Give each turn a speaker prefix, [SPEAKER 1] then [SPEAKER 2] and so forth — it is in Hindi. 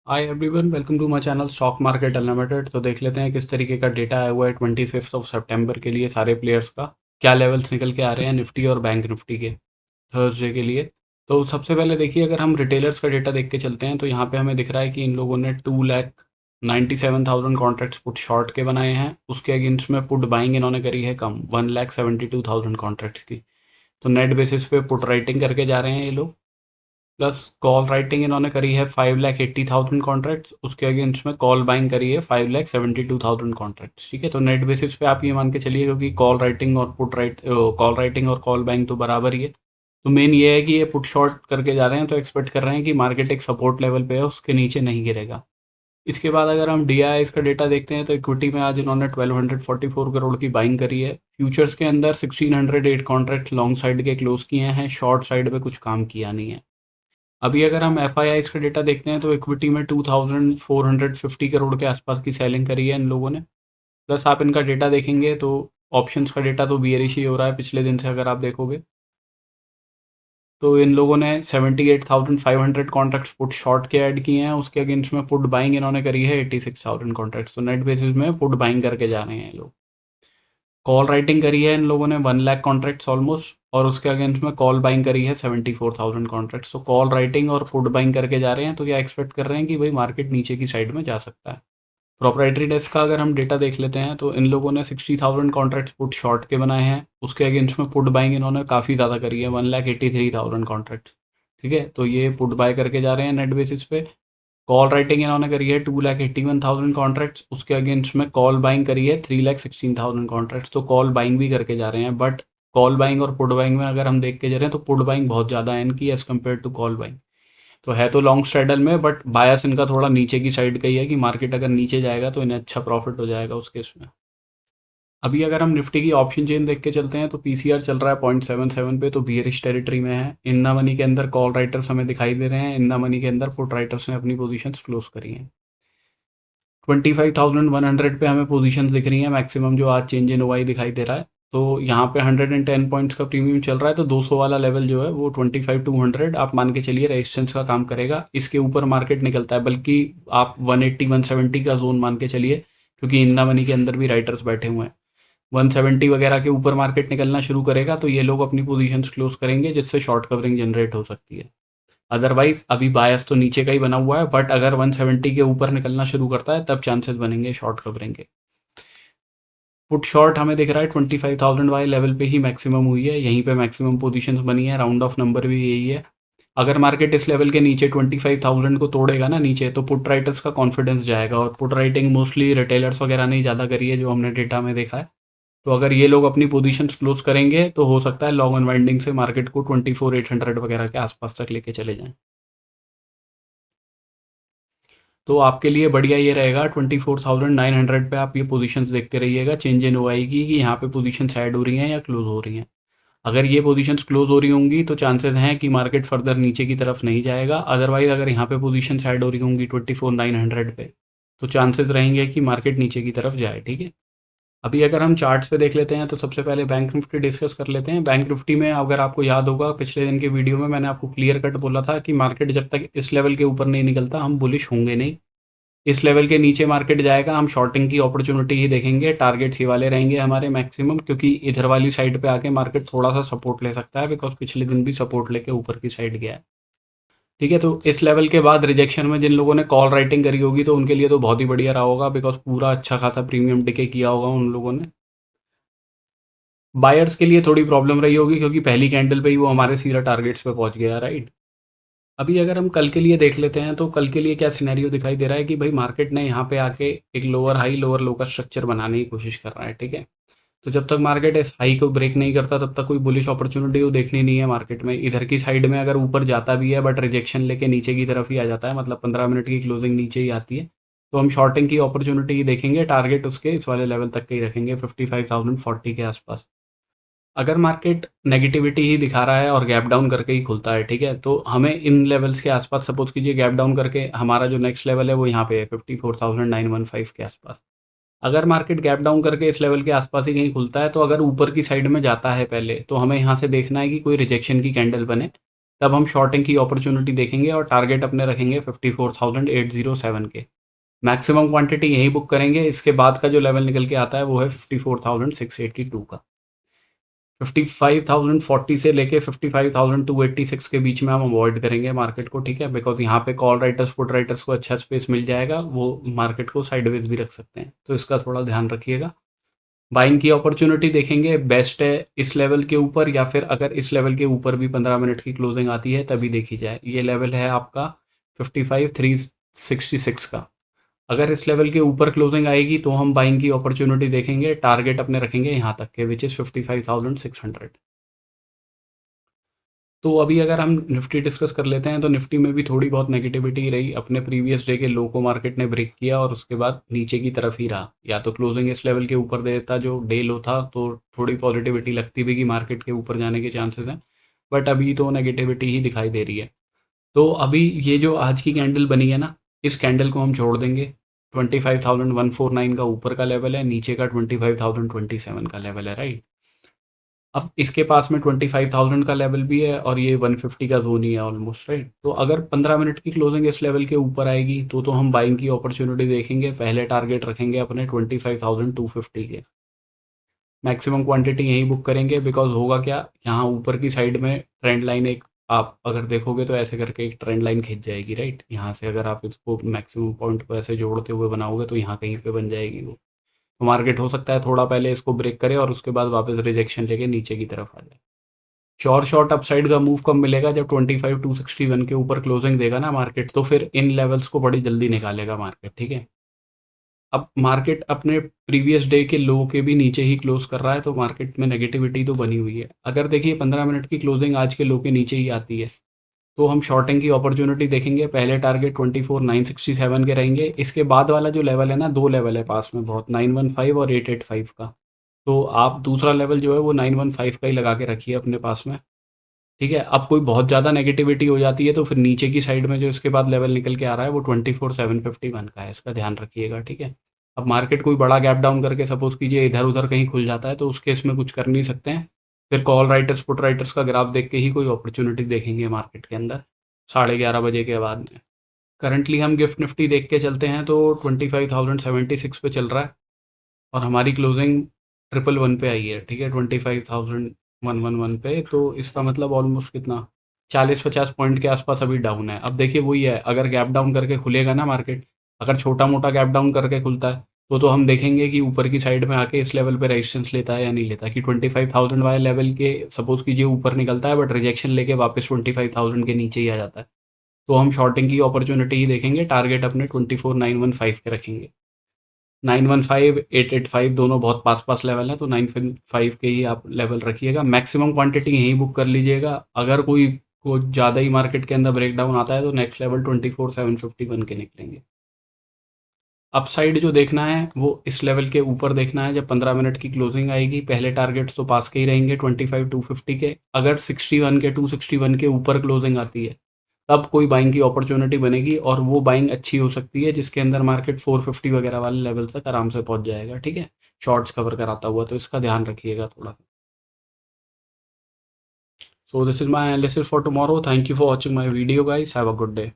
[SPEAKER 1] Hi everyone, welcome to my channel stock market unlimited. तो देख लेते हैं किस तरीके का डेटा आया हुआ है 25 सितंबर के लिए सारे प्लेयर्स का। क्या लेवल्स निकल के आ रहे हैं निफ्टी और बैंक निफ्टी के थर्सडे के लिए। तो सबसे पहले देखिए, अगर हम रिटेलर्स का डेटा देख के चलते हैं तो यहाँ पे हमें दिख रहा है कि इन लोगों ने 2,97,000 कॉन्ट्रैक्ट्स पुट शॉर्ट के बनाए हैं। उसके अगेंस्ट में पुट बाइंग इन्होंने करी है कम, 1,72,000 कॉन्ट्रैक्ट्स की। तो नेट बेसिस पे पुट राइटिंग करके जा रहे हैं ये लोग। प्लस कॉल राइटिंग इन्होंने करी है 5,80,000 कॉन्ट्रैक्ट्स। उसके अगेंस्ट में कॉल बाइंग करी है 5,72,000 कॉन्ट्रैक्ट्स। ठीक है, तो नेट बेसिस पे आप ये मान के चलिए, क्योंकि कॉल राइटिंग और कॉल बाइंग तो बराबर ही है। तो मेन ये है कि ये पुट शॉर्ट करके जा रहे हैं, तो एक्सपेक्ट कर रहे हैं कि मार्केट एक सपोर्ट लेवल पे है, उसके नीचे नहीं गिरेगा। इसके बाद अगर हम डी आई का डेटा देखते हैं तो इक्विटी में आज इन्होंने 1,244 करोड़ की बाइंग करी है। फ्यूचर्स के अंदर 1,608 कॉन्ट्रैक्ट लॉन्ग साइड के क्लोज किए हैं, शॉर्ट साइड पे कुछ काम किया नहीं है। अभी अगर हम एफ आई का डेटा देखते हैं तो इक्विटी में 2,450 करोड़ के आसपास की सेलिंग करी है इन लोगों ने। प्लस आप इनका डेटा देखेंगे तो ऑप्शंस का डेटा तो बियरिश ही हो रहा है पिछले दिन से, अगर आप देखोगे तो इन लोगों ने 78,500 कॉन्ट्रैक्ट्स पुट शॉर्ट के ऐड किए हैं। उसके अगेंस्ट में पुट बाइंग इन्होंने करी है 86,000 कॉन्ट्रैक्ट्स। तो नेट बेसिस में पुट बाइंग करके जा रहे हैं ये लोग। कॉल राइटिंग करी है इन लोगों ने 1 लाख कॉन्ट्रैक्ट्स ऑलमोस्ट, और उसके अगेंस्ट में कॉल बाइंग करी है 74,000 कॉन्ट्रैक्ट्स। तो कॉल राइटिंग और पुट बाइंग करके जा रहे हैं, तो क्या एक्सपेक्ट कर रहे हैं कि भाई मार्केट नीचे की साइड में जा सकता है। प्रोप्राइटरी डेस्क का अगर हम डेटा देख लेते हैं तो इन लोगों ने 60,000 कॉन्ट्रैक्ट्स पुट शॉर्ट के बनाए हैं। उसके अगेंस्ट में पुट बाइंग इन्होंने काफ़ी ज़्यादा करी है, 1,83,000 कॉन्ट्रैक्ट्स। ठीक है, तो ये पुट बाय करके जा रहे हैं नेट बेसिस पे। कॉल राइटिंग इन्होंने करी है 2,81,000 कॉन्ट्रैक्ट्स। उसके अगेंस्ट में कॉल बाइंग करी है 3,16,000 कॉन्ट्रैक्ट्स। तो कॉल बाइंग भी करके जा रहे हैं, बट कॉल बाइंग और पुट बाइंग में अगर हम देख के जा रहे हैं तो पुट बाइंग बहुत ज़्यादा है इनकी as compare to call buying. तो है तो लॉन्ग स्ट्रेडल में, बट बायस इनका थोड़ा नीचे की साइड का ही है कि मार्केट अगर नीचे जाएगा तो इन्हें अच्छा प्रॉफिट हो जाएगा उस केस में। अभी अगर हम निफ्टी की ऑप्शन चेन देख के चलते हैं तो पीसीआर चल रहा है 0.77 पे, तो बियरिश टेरिटरी में है। इन्ना मनी के अंदर कॉल राइटर्स हमें दिखाई दे रहे हैं, इन्ना मनी के अंदर पुट राइटर्स ने अपनी पोजीशंस क्लोज करी हैं। 25,100 पे हमें पोजीशंस दिख रही हैं मैक्सिमम, जो आज चेंज इन ओवाई दिखाई दे रहा है। तो यहाँ पे 110 पॉइंट्स का प्रीमियम चल रहा है, तो 200 वाला लेवल जो है वो 25,200 आप मान के चलिए रेजिस्टेंस का काम करेगा। इसके ऊपर मार्केट निकलता है, बल्कि आप 180 170 का जोन मान के चलिए, क्योंकि इन्ना मनी के अंदर भी राइटर्स बैठे हुए हैं। 170 वगैरह के ऊपर मार्केट निकलना शुरू करेगा तो ये लोग अपनी पोजीशंस क्लोज करेंगे, जिससे शॉर्ट कवरिंग जनरेट हो सकती है। अदरवाइज अभी बायस तो नीचे का ही बना हुआ है, बट अगर 170 के ऊपर निकलना शुरू करता है तब चांसेस बनेंगे शॉर्ट कवरिंग के। पुट शॉर्ट हमें दिख रहा है 25,000 वाले लेवल पे ही मैक्सिमम हुई है, यहीं पे मैक्सिमम पोजीशंस बनी है, राउंड ऑफ नंबर भी यही है। अगर मार्केट इस लेवल के नीचे 25,000 को तोड़ेगा ना नीचे, तो पुट राइटर्स का कॉन्फिडेंस जाएगा, और पुट राइटिंग मोस्टली रिटेलर्स वगैरह ने ज़्यादा करी है जो हमने डेटा में देखा है। तो अगर ये लोग अपनी पोजीशंस क्लोज करेंगे तो हो सकता है लॉन्ग अनवाइंडिंग से मार्केट को 24,800 वगैरह के आसपास तक लेके चले जाएं। तो आपके लिए बढ़िया ये रहेगा 24,900 पे आप ये पोजीशंस देखते रहिएगा चेंज इन ओआई की, कि यहाँ पे पोजीशंस ऐड हो रही हैं या क्लोज हो रही हैं। अगर ये पोजीशंस क्लोज हो रही होंगी तो चांसेस हैं कि मार्केट फर्दर नीचे की तरफ नहीं जाएगा। अदरवाइज अगर यहाँ पे पोजीशंस ऐड हो रही होंगी 24,900 पे, तो चांसेस रहेंगे कि मार्केट नीचे की तरफ जाए। ठीक है, अभी अगर हम चार्ट्स पे देख लेते हैं तो सबसे पहले बैंक निफ्टी डिस्कस कर लेते हैं। बैंक निफ्टी में अगर आपको याद होगा, पिछले दिन के वीडियो में मैंने आपको क्लियर कट बोला था कि मार्केट जब तक इस लेवल के ऊपर नहीं निकलता हम बुलिश होंगे नहीं। इस लेवल के नीचे मार्केट जाएगा, हम शॉर्टिंग की अपॉर्चुनिटी ही देखेंगे। टारगेट्स ही वाले रहेंगे हमारे मैक्सिमम, क्योंकि इधर वाली साइड पे आके मार्केट थोड़ा सा सपोर्ट ले सकता है, बिकॉज पिछले दिन भी सपोर्ट लेके ऊपर की साइड गया है। ठीक है, तो इस लेवल के बाद रिजेक्शन में जिन लोगों ने कॉल राइटिंग करी होगी तो उनके लिए तो बहुत ही बढ़िया रहा होगा, बिकॉज पूरा अच्छा खासा प्रीमियम डिके किया होगा उन लोगों ने। बायर्स के लिए थोड़ी प्रॉब्लम रही होगी, क्योंकि पहली कैंडल पे ही वो हमारे सीधा टारगेट्स पे पहुंच गया, राइट। अभी अगर हम कल के लिए देख लेते हैं तो कल के लिए क्या सिनेरियो दिखाई दे रहा है कि भाई मार्केट ने यहाँ पे आके एक लोअर हाई लोअर लो का स्ट्रक्चर बनाने की कोशिश कर रहा है। ठीक है, तो जब तक मार्केट इस हाई को ब्रेक नहीं करता तब तक कोई बुलिश अपॉर्चुनिटी वो देखनी नहीं है मार्केट में। इधर की साइड में अगर ऊपर जाता भी है बट रिजेक्शन लेके नीचे की तरफ ही आ जाता है, मतलब 15 मिनट की क्लोजिंग नीचे ही आती है, तो हम शॉर्टिंग की अपॉर्चुनिटी ही देखेंगे। टारगेट उसके इस वाले लेवल तक के ही रखेंगे, 55,040 के आसपास। अगर मार्केट नेगेटिविटी ही दिखा रहा है और गैप डाउन करके ही खुलता है, ठीक है, तो हमें इन लेवल्स के आसपास, सपोज कीजिए गैप डाउन करके हमारा जो नेक्स्ट लेवल है वो यहाँ पे है 54,915 के आसपास। अगर मार्केट गैप डाउन करके इस लेवल के आसपास ही कहीं खुलता है, तो अगर ऊपर की साइड में जाता है पहले, तो हमें यहाँ से देखना है कि कोई रिजेक्शन की कैंडल बने, तब हम शॉर्टिंग की अपॉर्चुनिटी देखेंगे और टारगेट अपने रखेंगे 54,807 के। मैक्सिमम क्वांटिटी यहीं बुक करेंगे, इसके बाद का जो लेवल निकल के आता है वो है 54,682 का। 55,040 से लेके 55,286 के बीच में हम अवॉइड करेंगे मार्केट को, ठीक है, बिकॉज यहाँ पे कॉल राइटर्स पुट राइटर्स को अच्छा स्पेस मिल जाएगा, वो मार्केट को साइडवेज भी रख सकते हैं, तो इसका थोड़ा ध्यान रखिएगा। बाइंग की अपॉर्चुनिटी देखेंगे, बेस्ट है इस लेवल के ऊपर, या फिर अगर इस लेवल के ऊपर भी 15 मिनट की क्लोजिंग आती है तभी देखी जाए। ये लेवल है आपका 55,366 का। अगर इस लेवल के ऊपर क्लोजिंग आएगी तो हम बाइंग की अपॉर्चुनिटी देखेंगे, टारगेट अपने रखेंगे यहाँ तक के, विच इज़ 55,600। तो अभी अगर हम निफ्टी डिस्कस कर लेते हैं, तो निफ्टी में भी थोड़ी बहुत नेगेटिविटी रही। अपने प्रीवियस डे के लो को मार्केट ने ब्रेक किया और उसके बाद नीचे की तरफ ही रहा, या तो क्लोजिंग इस लेवल के ऊपर दे देता जो डे लो था तो थोड़ी पॉजिटिविटी लगती भी कि मार्केट के ऊपर जाने के चांसेस हैं, बट अभी तो नेगेटिविटी ही दिखाई दे रही है। तो अभी ये जो आज की कैंडल बनी है ना, इस कैंडल को हम छोड़ देंगे। 25,149 का ऊपर का लेवल है, नीचे का 25,027 का लेवल है, राइट। अब इसके पास में 25,000 का लेवल भी है और ये 150 का जोन ही है ऑलमोस्ट, राइट। तो अगर 15 मिनट की क्लोजिंग इस लेवल के ऊपर आएगी तो हम बाइंग की अपॉर्चुनिटी देखेंगे। पहले टारगेट रखेंगे अपने 25,250 के। मैक्सिमम क्वांटिटी यहीं बुक करेंगे, बिकॉज होगा क्या, यहाँ ऊपर की साइड में ट्रेंड लाइन एक, आप अगर देखोगे तो ऐसे करके एक ट्रेंड लाइन खिंच जाएगी, राइट। यहाँ से अगर आप इसको मैक्सिमम पॉइंट को ऐसे जोड़ते हुए बनाओगे तो यहाँ कहीं पे बन जाएगी वो। तो मार्केट हो सकता है थोड़ा पहले इसको ब्रेक करे और उसके बाद वापस रिजेक्शन लेके नीचे की तरफ आ जाए। श्योर शॉर्ट अपसाइड का मूव कब मिलेगा, जब 25,261 के ऊपर क्लोजिंग देगा ना मार्केट, तो फिर इन लेवल्स को बड़ी जल्दी निकालेगा मार्केट, ठीक है। अब मार्केट अपने प्रीवियस डे के लो के भी नीचे ही क्लोज कर रहा है, तो मार्केट में नेगेटिविटी तो बनी हुई है। अगर देखिए 15 मिनट की क्लोजिंग आज के लो के नीचे ही आती है तो हम शॉर्टिंग की अपॉर्चुनिटी देखेंगे। पहले टारगेट 24,967 के रहेंगे। इसके बाद वाला जो लेवल है ना, दो लेवल है पास में बहुत, 915 और 885 का। तो आप दूसरा लेवल जो है वो 915 का ही लगा के रखिए अपने पास में, ठीक है। अब कोई बहुत ज़्यादा नेगेटिविटी हो जाती है तो फिर नीचे की साइड में जो इसके बाद लेवल निकल के आ रहा है वो 24,751 का है, इसका ध्यान रखिएगा, ठीक है। अब मार्केट कोई बड़ा गैप डाउन करके सपोज कीजिए इधर उधर कहीं खुल जाता है तो उस केस में कुछ कर नहीं सकते हैं। फिर कॉल राइटर्स पुट राइटर्स का ग्राफ देख के ही कोई अपॉर्चुनिटी देखेंगे मार्केट के अंदर 11:30 बजे के बाद में। करंटली हम गिफ्ट निफ्टी देख के चलते हैं तो 25,076 पे चल रहा है और हमारी क्लोजिंग 111 पे आई है, ठीक है, 25,111 पे। तो इसका मतलब ऑलमोस्ट कितना, 40-50 पॉइंट के आसपास अभी डाउन है। अब देखिए वही है, अगर गैप डाउन करके खुलेगा ना मार्केट, अगर छोटा मोटा गैप डाउन करके खुलता है तो हम देखेंगे कि ऊपर की साइड में आके इस लेवल पे रेजिस्टेंस लेता है या नहीं लेता, कि 25,000 वाले लेवल के सपोज कीजिए ऊपर निकलता है बट रिजेक्शन लेके वापस 25,000 के नीचे ही आ जाता है, तो हम शॉर्टिंग की अपॉर्चुनिटी ही देखेंगे। टारगेट अपने 24,915 के रखेंगे। 915 885 दोनों बहुत पास पास लेवल हैं, तो 915 के ही आप लेवल रखिएगा। मैक्सिमम क्वांटिटी यहीं बुक कर लीजिएगा। अगर कोई ज़्यादा ही मार्केट के अंदर ब्रेकडाउन आता है तो नेक्स्ट लेवल 24,751 के निकलेंगे। अपसाइड जो देखना है वो इस लेवल के ऊपर देखना है, जब 15 मिनट की क्लोजिंग आएगी। पहले टारगेट्स तो पास के ही रहेंगे 25,250 के। अगर 61 के 261 के ऊपर क्लोजिंग आती है तब कोई बाइंग की अपॉर्चुनिटी बनेगी, और वो बाइंग अच्छी हो सकती है जिसके अंदर मार्केट 450 वगैरह वाले लेवल तक आराम से पहुंच जाएगा, ठीक है, शॉर्ट्स कवर कराता हुआ। तो इसका ध्यान रखिएगा थोड़ा सा। So this is my analysis for tomorrow. Thank you for watching my video guys, have a good day.